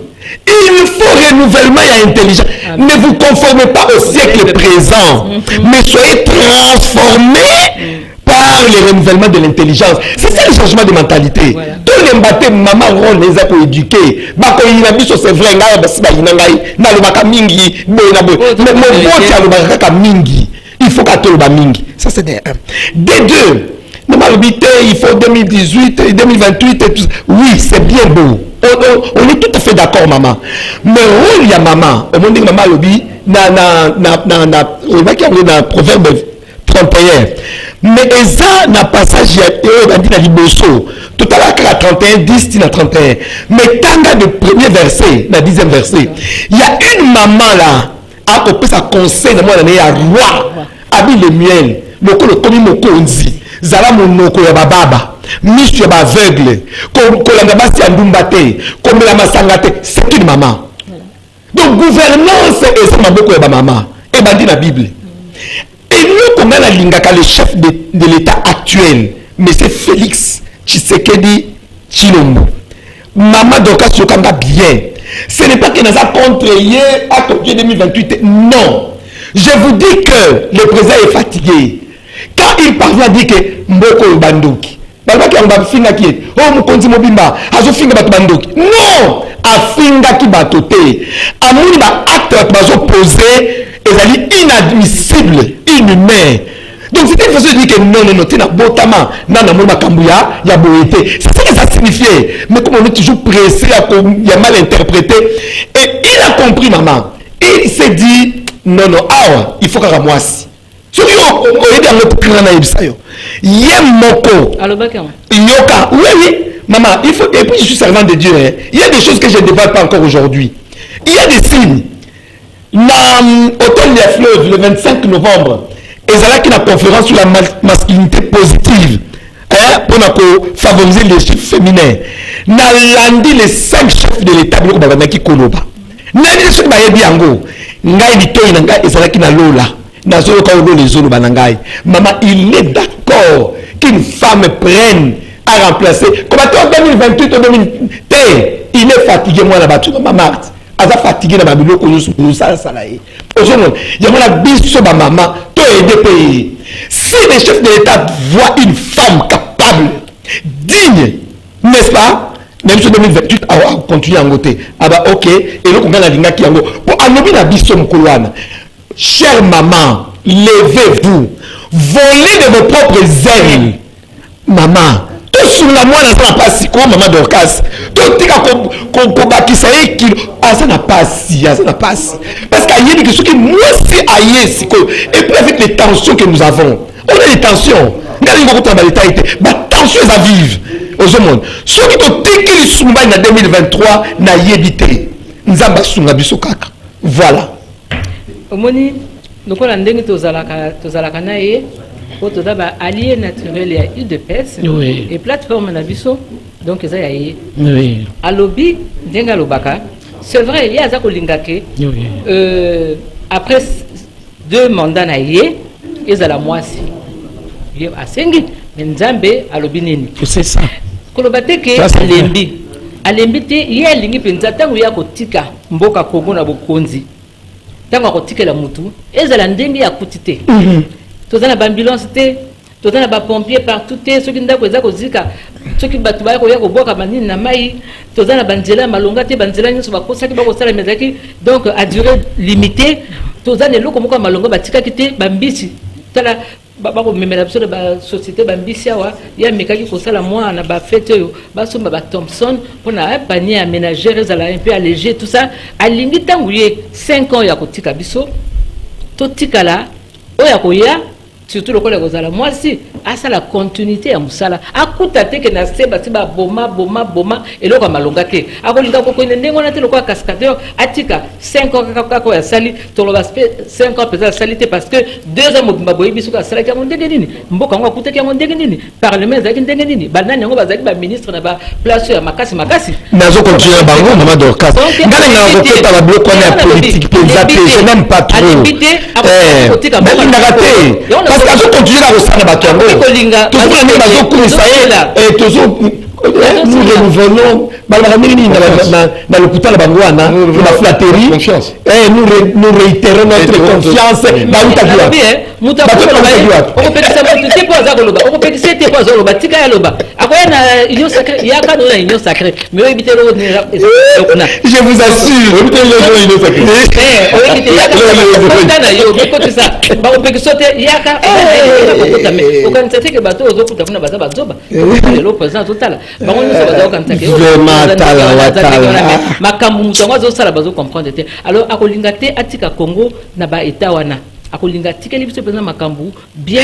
il faut renouvellement et intelligence. Ne vous conformez pas au siècle présent, mais soyez transformés par le renouvellement de l'intelligence. C'est ça le changement de mentalité. Tout le mbaté maman rôle les a éduqués. Bako inabiso c'est vrai ngai basi ba inangai na lo baka mingi boy na boy. Mais mon bote a lo baka mingi. Il faut qu'à tout le mingi. Ça c'est des 1. Des 2. Il faut 2018 et 2028 et tout. Oui, c'est bien beau. On est tout à fait d'accord, maman. Mais où il y a maman? Au monde maman lobby na proverbe 31. Mais ça n'a passage il dit la liboso. Tout à l'heure 31 10 na 31. Mais quand le premier verset, le 10e verset, il y a une maman là à couper sa conseil de moi l'année à roi habille le miel. Le commis mokonzi. Zala monoko ya bababa misu ya baveugle kolanda basi ya ndumba te komela masanga te c'est une maman donc gouvernance eza maboko ya bamama ebandi na bible eloko nga nalingaka le chef de l'état actuel mais c'est Félix Tshisekedi Tshilombo mama Dorcas yokanga bien Ce n'est pas que nous avons contre hier, acte 2028. Non. Je vous dis que le président est fatigué. Quand il parvient à dire que Mboko Bandoki, non, afinga ki batote. Amouni ba acte bazo posé, est inadmissible, inhumain. Donc c'était une façon de dire que non, tu n'as botama, nana mouma kambouya, ya boété. C'est ce que ça signifiait. Mais comme on est toujours pressé, il y a mal interprété. Et il a compris, maman. Et il s'est dit, non, awa, il faut qu'à moi aussi. Ce qui est dans notre clan naïbsayo. Yem moko. Yoka. Oui. Maman, il faut. Et puis je suis servant de Dieu. Hein. Il y a des choses que je ne dévoile pas encore aujourd'hui. Il y a des signes. Dans Hôtel des Fleuves, le 25 novembre, et c'est là qu'il y a une conférence sur la masculinité positive. Hein, pour favoriser les chiffres féminins. Nalandi les 5 chefs de l'État qui koloba. Nani ce qui m'a dit ango. Ngai litoyi nanga ezalaki na lola. Nazolo kaolo les zones banangai. Maman, il est d'accord qu'une femme prenne à remplacer. Comme en 2028 ou 2020, il est fatigué moi là-bas. Maman Marthe, elle est fatiguée dans ma biblio que nous ça salaye. Aujourd'hui, il y a mon bis sur ma maman, tout aider pays. Si les chefs de l'État voient une femme capable, digne, n'est-ce pas? Même sur 2028, on continue à voter. Ah bah ok, et là on gagne la ligne qui est en haut. Pour anobiner la bis sur mon couloir. Chère maman, levez-vous. Volez de vos propres ailes. Maman, tout sur la moine, ça n'a pas si quoi, maman Dorcas. Tout le temps qu'on bâtit ça, ça n'a pas si, ça n'a pas si. Parce qu'il y a des choses qui, moi aussi, aïe, et puis avec les tensions que nous avons, on a des tensions. Tensions à vivre aux hommes. Ceux qui ont été sur en 2023, n'a y évité. Nous avons sunga biso kaka. Voilà. Omoni, nous avons ndenge tozalaka na ye, otoda ba allié naturel ya UDPS et plateforme na biso, donc ça y est. Alobi ndenga lobaka, c'est vrai, il y a ça kolingake. Après 2 mandats na ye, ezala mwasi. Ye asengi, nzambe alobi nini. C'est ça. Kolobate ke alembi. Alembi te ye lingi penza tangu ya kotika mboka Kongo na bokonzi. Tango akotikela mutu ezala ndenge ya kutite tozana ba ambulance te tozana ba pompier partout te soki ndako eza kozika soki batu ba ko ya koboka manini na mai tozana banzela malonga te banzela nyoso bakosaki bakosala mezaki donc à durée limitée tozana eloko moko malonga batikaki te bambisi tala bako memela biso ba société bambisi awa ya mekaki kosala mwa na ba fête yo basomba ba Thompson pona panier à ménagère ezala un peu allégé tout ça alingi tangu ye 5 ans ya kotika biso to tikala oya koya surtout le collègue kozala moi si asa la continuité ya musala akuta te ke na seba tiba boma eloko malonga te akolinga ko kone ndengo na te lokwa cascadeur atika 5 ans kako ya sali to lo 5 ans peut-être sali te parce que 2 ans mobimba boyi biso ka sala ka ndenge nini mboka ngo akuta ka ndenge nini parlement zaki ndenge nini banani ngo bazaki ba ministre na ba place ya makasi nazo continuer bango maman Dorcas ngana na kokota ba bloc na politique pesate je n'aime pas trop parce que je continue à ressentir bateau nous renouvelons dans l'hôpital Bangouana la flatterie nous réitérons notre confiance je vous assure alors akolinga te atika Congo na ba état wana akolinga tikeli biso pena makambu bien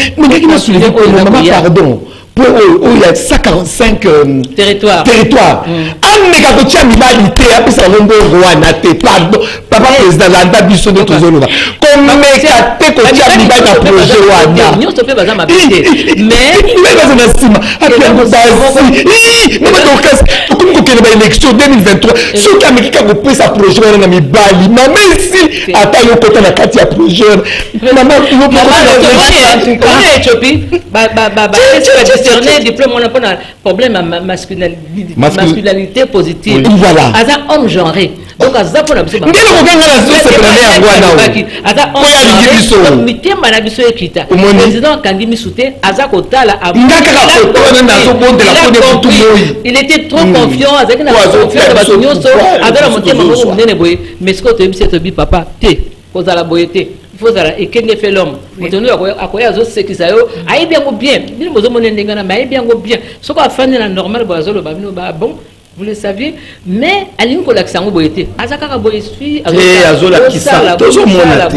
pardon pour il y a 145 territoires ameka ko tia mibali te apesa ngombo rwanda te pardon papa président landa biso de tozoloba comme meka te ko tia mibali na projet wana nyonso pe baza mabete mais baza na sima apiango basi mama Dorcas comme ko kele ba élection 2023 so ka meka ko pesa projet wana na mibali na merci ata yo kota na kati ya projet mama yo Éthiopie décerner diplôme on a pas problème à masculinité positive. Voilà. Aza homme genré. Donc aza pour la biso. Ngelo ko ngana so se plane ya ngwana. Aza homme genré. Mitemba na biso ekita. Président Kangimi Souté aza kotala a. Il était trop confiant avec na confiance ba nyonso azala motema mo munene boye mais ce que tu sais to bi papa té kozala boyete. Il faut ça et qu'est-ce fait l'homme maintenant akoya zo sekisa yo ayi bien go bien bino bozo monende ngana mais ayi bien go bien ce qu'on a fait na normal bozo lo ba bino ba bon vous le saviez mais alingi ko lakisa ngo boyete azaka ka boyesfi azola kisa tozo mona na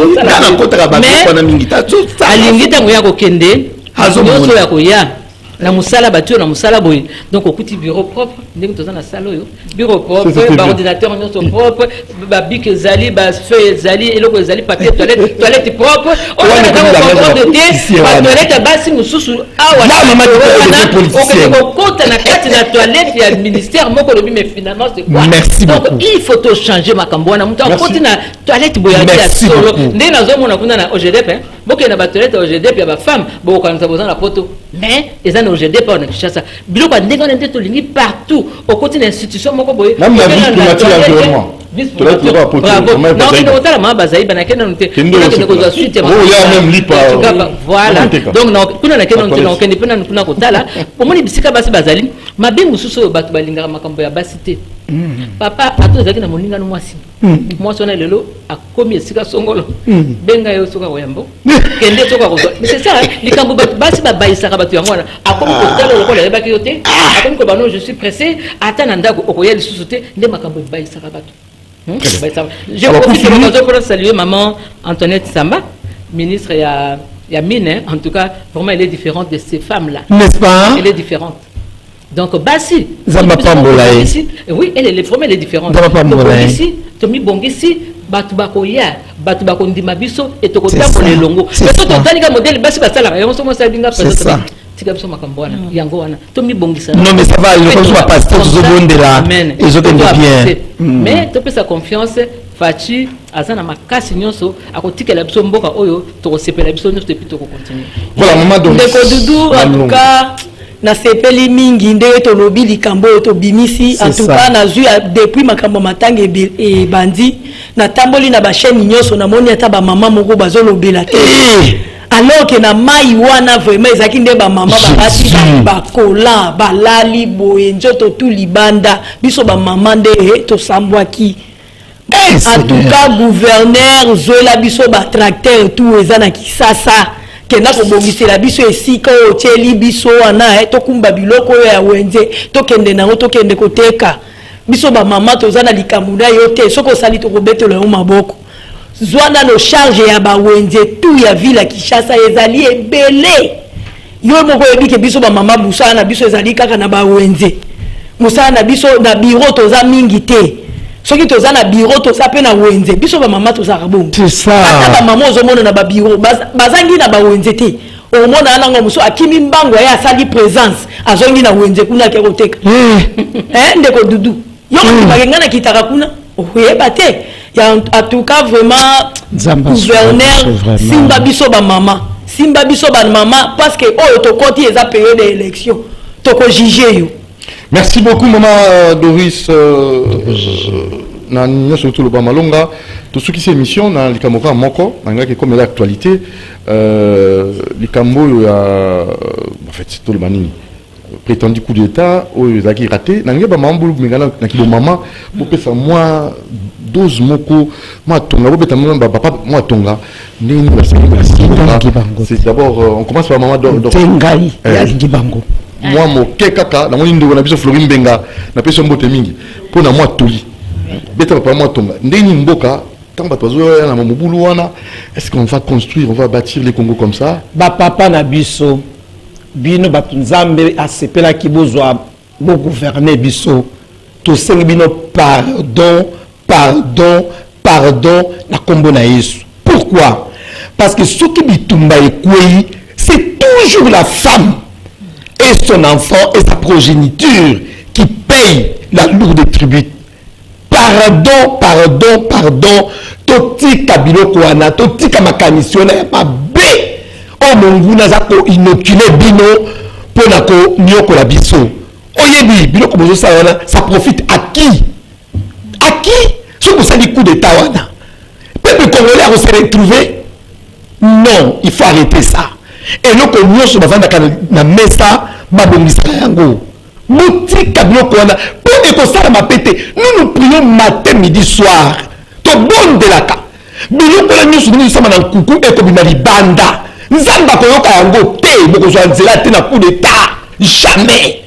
kotaka ba ko na mingi ta alingi tango ya ko kende azo ya ko ya na musala batio na musala boy donc okuti bureau propre ndenge toza na salo yo bureau propre ba ordinateur nyonso propre ba bic ezali ba feuille ezali eloko ezali papier toilette propre on a dans contrôle de thé ba toilette basi mususu awa na mama on compte na carte na toilette ya ministère moko lobi mais finalement c'est quoi donc il faut to changer makambo na mutu akoti na toilette boya ya solo ndenge nazomona kuna na OGDP boke na ba toilette OGDP ya ba femme boko kanza bozana la poto mais ezana OGDP on a Kinshasa biloko ndenge on est tolingi partout au côté de l'institution moko boye même la vie climatique environnement voilà donc kuna na kena on kende pena kuna kotala omoni bisika basi bazali mabingu suso bato balingaka makambo ya basité papa atozaki na moninga no mwasi mwasi na lelo akomi esika songolo benga yo soka oyambo kende soka ko mais c'est ça likambo bato basi ba baisaka bato yango wana akomi kotala lokola yebaki yote akomi ko bano je suis pressé atana ndako okoya lisusu te nde makambo baisaka bato. Je profite de l'occasion pour saluer maman Antoinette Samba, ministre et mine. En tout cas, vraiment, elle est différente de ces femmes-là. N'est-ce pas? Elle est différente. Donc, Bassi. Oui, elle est différente. Donc, ici, Tomi Bongisi, Batubakoya, Batubakondima Biso, et Tokota pour les longo. Mais toi, tu as un modèle, Bassi Basala, et on se dit que c'est ça. Non mais ça va, il va passer aux bondes là. Ils ont bien. Mais tu peux sa confiance, Fachi, Azana Makasi Nyonso, à côté que la biso mboka oyo, to sepela la biso nyonso depuis to continuer. Voilà, maman Doris. En tout cas, na sepeli mingi nde to lobi likambo to bimisi en tout cas na zu depuis makambo matanga e bandi na tamboli na ba chaîne nyonso na moni ata ba maman moko bazolobela te. Alors que na mai wana vraiment ezaki nde ba mama babati ba kola balali boye njoto tu libanda biso ba mama nde to sambwaki en tout cas gouverneur zola biso ba tracteur tout ezana kisasa kena ko bongisela biso esika o teli biso wana to kumba biloko ya wenze to kende na to kende koteka biso ba mama to zana likamuna yote soko sali to kobetelo yo maboko Zwana no charge ya ba wenze tout ya ville Kinshasa ezali ebele yo moko ebike biso ba mama busana na biso ezali kaka na ba wenze musana na biso na bureau toza mingi te soki toza na bureau toza pe na wenze biso ba mama toza kabongo c'est ça ata ba mama ozomona na ba bureau bazangi na ba wenze te omona anango muso akimi mbango ya sali présence azongi na wenze kuna ke koteka ndeko dudu yo ngana kitaka kuna oyeba te. En tout cas, vraiment, gouverneur, Simba biso ba mama, parce que oh, to koti eza période d'élection, to ko juger yo. Merci beaucoup, maman Doris. Na surtout le Bamalonga, tout ce qui c'est émission dans les Cameroun moko, malgré que comme l'actualité, les Cameroun en fait c'est tout le manini. Prétendu coup d'état ou zaki raté nanga ba mambu mingana na kilo mama pour pesa moi 12 moko moi tonga bobeta mama papa moi tonga ndini ba c'est d'abord on commence par maman tengai ya ngibango moi mo kekaka na moni ndeko na biso Florine Benga na peso mbote mingi pour na moi toli beta papa moi tonga ndini mboka tant ba tozo na mobulu wana est-ce qu'on va construire on va bâtir les Congo comme ça ba papa na biso bino batunzambe asepela ki bozwa bo gouverner biso to sengi bino pardon na kombo na Yesu. Pourquoi? Parce que ce qui bitumba ekwei c'est toujours la femme et son enfant et sa progéniture qui paye la lourde tribut. Pardon totika biloko wana totika makanisi na mabe. Oh mon vous n'a pas inoculé bino pour la nyoko la biso. Oyebi, biloko bozo sawana, ça profite à qui? À qui? Ce que ça dit coup d'état wana. Peuple congolais va se retrouver. Non, il faut arrêter ça. Et nous connaissons na mesa babongisa yango. Motika biloko wana pour ekosala mapete. Nous prions matin, midi, soir. To bon de la ka. Biloko la nyusu ni sama na kuku ekobima libanda. Nzamba koyoka yango te bokozwa nzela te na coup d'état. Jamais.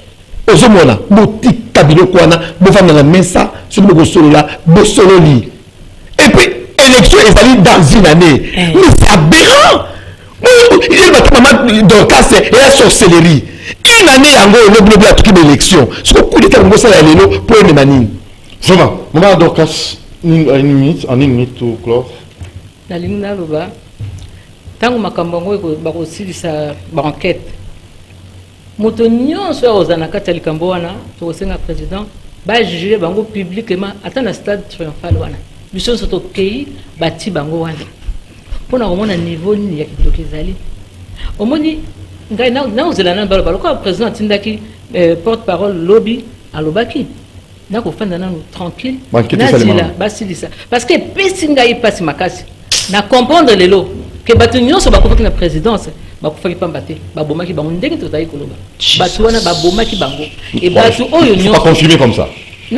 Ozomona motika biloko wana bofanda na mesa soki bokosolola bosololi. Et puis élection ezali dans une année. Mais c'est aberrant. Il va tout maman Dorcas et la sorcellerie. Une année yango le bleu à toute l'élection. Ce que coup d'état ngo sala lelo pour une manine. Vraiment, maman Dorcas en une minute tout clore. Na limna loba. Tango makambo ngo ba kosilisa ba enquête. Moto nyonso ozana kati ya likambo wana to senga président ba juger bango publiquement ata na stade triomphal wana. Biso soto kei bati bango wana. Pona komona niveau ni ya kidoki ezali. Omoni ngai na ozela na balo ko président tindaki porte-parole lobby alobaki. Na ko fanda nanu tranquille. Na zila basilisa parce que pesi ngai pasi makasi. Na comprendre lelo que bato nyonso bakofaki na présidence bakofaki pamba te babomaki bango ndenge tozali koloba bato wana babomaki bango et bato oyo nyonso pas confirmé comme ça. Je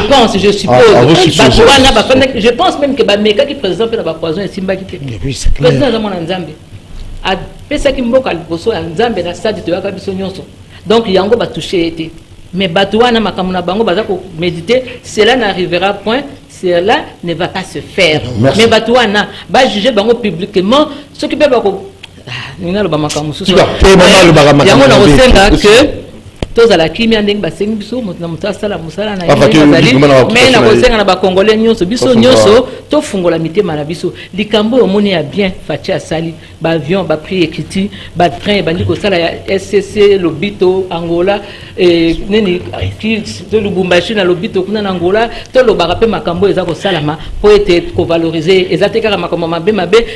pense, je suppose. Je pense même que Bamekaki président peut avoir poison et Simbaki. Président Zamon Nzambe. A pesaki mboka liboso ya Nzambe na stade to yaka biso nyonso. Donc yango ba touché été. Mais batuana makamuna bango baza ko méditer, cela n'arrivera point, cela ne va pas se faire. Mais batuana ba juger bango publiquement, ce qui peut ba ko nina lo ba makamu susu. Yango na osenga que tous à la kimia ndenge basengi biso moto na moto asala musala na yezali mais na kosenga na ba congolais nyonso biso nyonso to fungola mitema na biso likambo omoni ya bien fachi asali ba avion ba prix ekiti ba train bandi ko sala ya SCC lobito Angola neni ki to Lubumbashi na lobito kuna na Angola to lo barape makambo eza ko salama po ete ko valoriser ezate kaka makambo mabe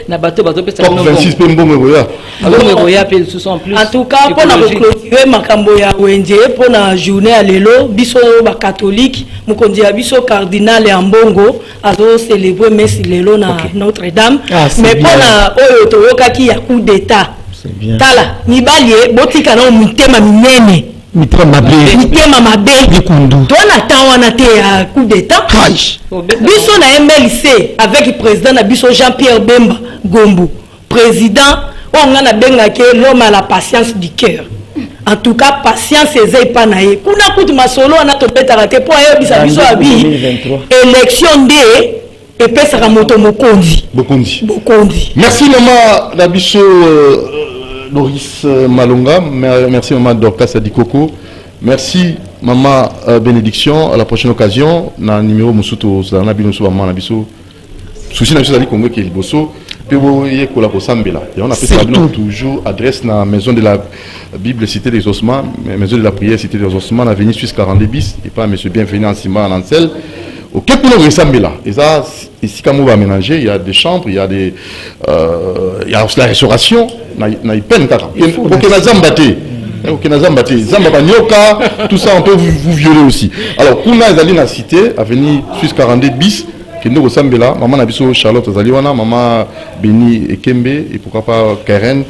na bato bazo pesa no 26 pe mbongo ya alors ya pe sous en plus en tout cas pour na clôturer makambo ya pour la journée à l'élo, biso ba catholique, mukonzi ya biso cardinal ya Mbongo, azo célébrer messe l'élo na Notre-Dame. Mais pour la oyo toyoka ki ya coup d'état. Tala, nibalie botika na mitema minene. Mitema mabe. Bikundu. Tona tawana te ya coup d'état. Biso na MLC avec le président na biso Jean-Pierre Bemba Gombo, président on a benga ke l'homme à la patience du cœur. En tout cas, patience ezai pa na ye. Kuna kutu masolo na to petara te po ayo bisa biso abi. Élection de et pesa moto mokonzi. Bokonzi. Merci maman Nabiso Doris Malonga, merci maman Dorcas Adikoko. Merci maman Bénédiction, à la prochaine occasion na numéro musuto za na binoso maman Nabiso. Souci na biso ali Congo ke liboso. Et on a fait toujours adresse na maison de la Bible Cité des Ossements, maison de la prière Cité des Ossements, avenue Suisse 42 bis, et pas monsieur bienvenu en Simba en Ansel. Au Québec, nous ressemble là. Et ça, ici, quand on va ménager, il y a des chambres, il y a des, il y a la restauration, il y a peine kaka. Ok, na zambate. Ok, na zambate. Zamba nyoka, tout ça, on peut vous violer aussi. Alors, pour nous, aller dans la cité, avenue Suisse 42 bis. Kendo Sambela, maman Nabiso Charlotte Zaliwana, maman Beni Ekembe et pourquoi pas Karen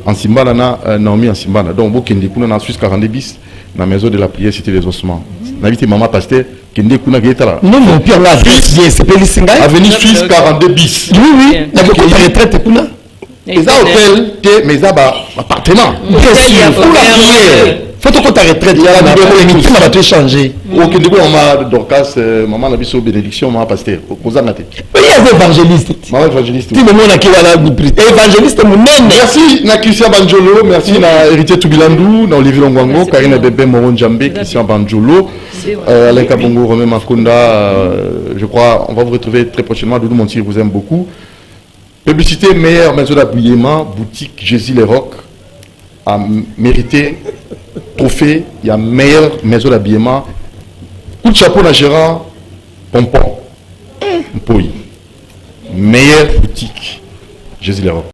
en Simbala na Naomi en Simbala. Donc vous Kende kuna na Suisse 42 bis na maison de la prière Cité des Ossements. Navité maman pasteur Kende kuna Getala. Non mon père là c'est Pélisinga. Avenue Suisse 42 bis. Oui. Na ko retraite kuna. Et ça hôtel te mais ça ba appartement. Pour la prière. Faut que ta retraite il y a la numéro qui va te changer. OK du coup maman Dorcas maman Nabiso Bénédiction maman pasteur kozangate. Oui évangéliste. Maman évangéliste. Tu me mona ki wala évangéliste munene. Merci na Christian Banjolo, merci na héritier Tubilandu, na Olivier Longwango, Karina Bébé Moron Djambé, Christian Banjolo, Alain Kabongo, Romain Makonda, je crois on va vous retrouver très prochainement. Doudou Montier vous aime beaucoup. Publicité meilleure maison d'habillement, boutique Jésus les Rocs a mérité trophée, il y a meilleure maison d'habillement. Coup de chapeau à Gérard Pompon. Meilleure boutique Jésus les Rocs.